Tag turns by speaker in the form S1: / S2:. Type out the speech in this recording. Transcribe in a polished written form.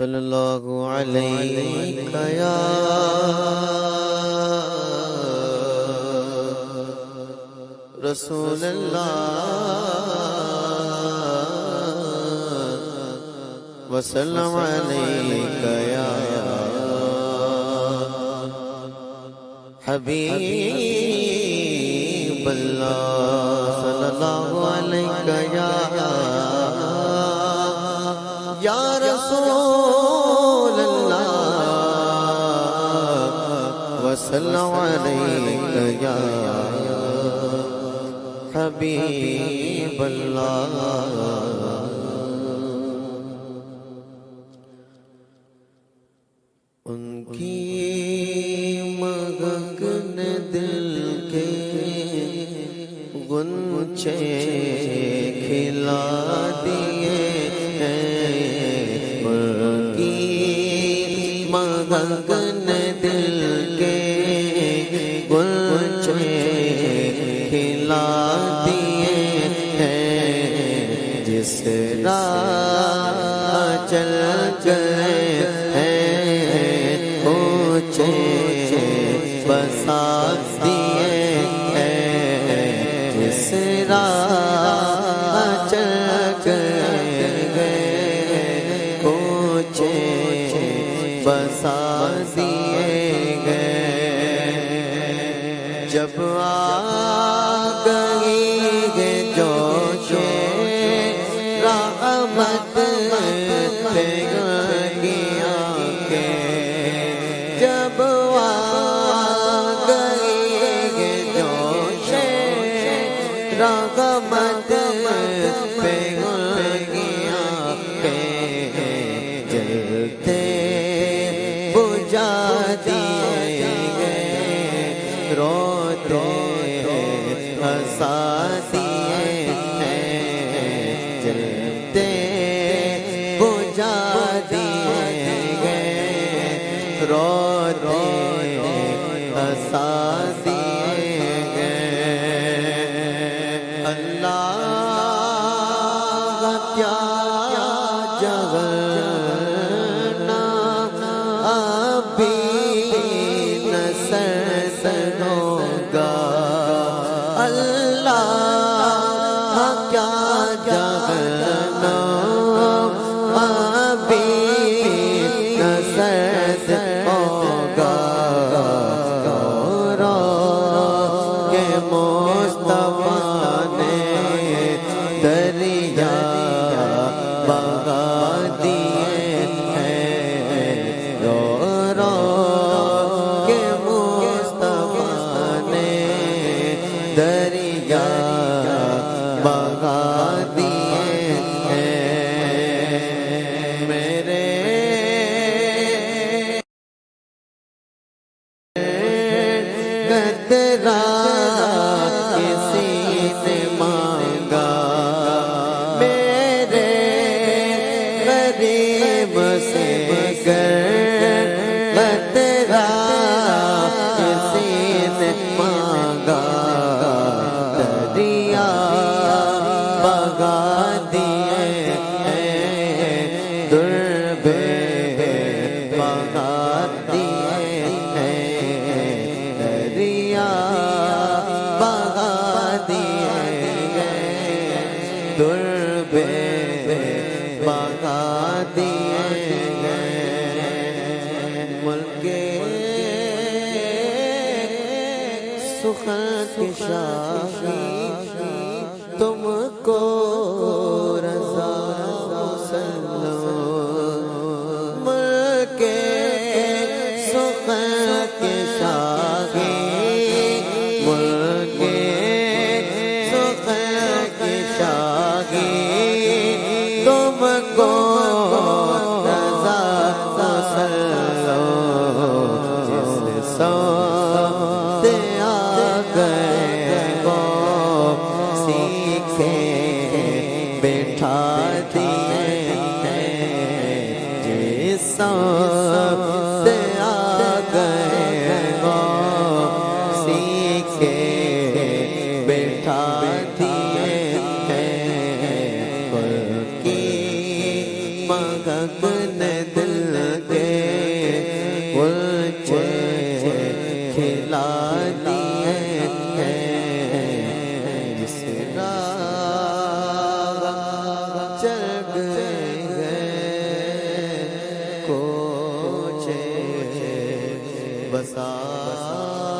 S1: صلی اللہ علیہ یا رسول اللہ وسلم علیک یا حبیب اللہ صلی اللہ علیہ یا رسول اللہ وسلم علیک یا حبیب اللہ ان کی مگن دل کے غنچے کھلا دیے ہیں ان کی مگن دل کے غنچے کھلا دیے ہیں جس راہ چل گئے بسا دیے ہیں جس راہ چل گئے اونچے بسا دیے گئے جب آ گئی ہے جوش رحمت پہ گیا کے جب رحمت پہ گیا کہ جلتے بجھا دیے گئے روتے ہنسا دیے ہیں جلتے بجھا دیے گئے روتے ہنسا دیے اللہ کیا جگرنا ابھی نصر ہوگا اللہ کیا جگرنا ابھی نصر ہوگا کہ مصطفیٰ دریا بہا دیے ہیں رو رو کہ مصطفیٰ نے دریا بہا دیے ہیں میرے قطرہ کسی نے مانگا میرے غریب سے گر قطرہ کسی نے مانگا دریا بہا دیے ہیں دربے بہا دیے ہیں دریا بہا دیے گئے دربے بہا دیے گئے ملک سخن کی شاہی تم کو رضا مسلم ملک سخن کی شاہی ملک سخن کی شاہی تم کو رضا مسلم جس سوت آ گئے وہ سیکھے بیٹھا دیے ہیں جس سوت آ گئے وہ سیکھے بیٹھا دیے ہیں کی مگن دل بسا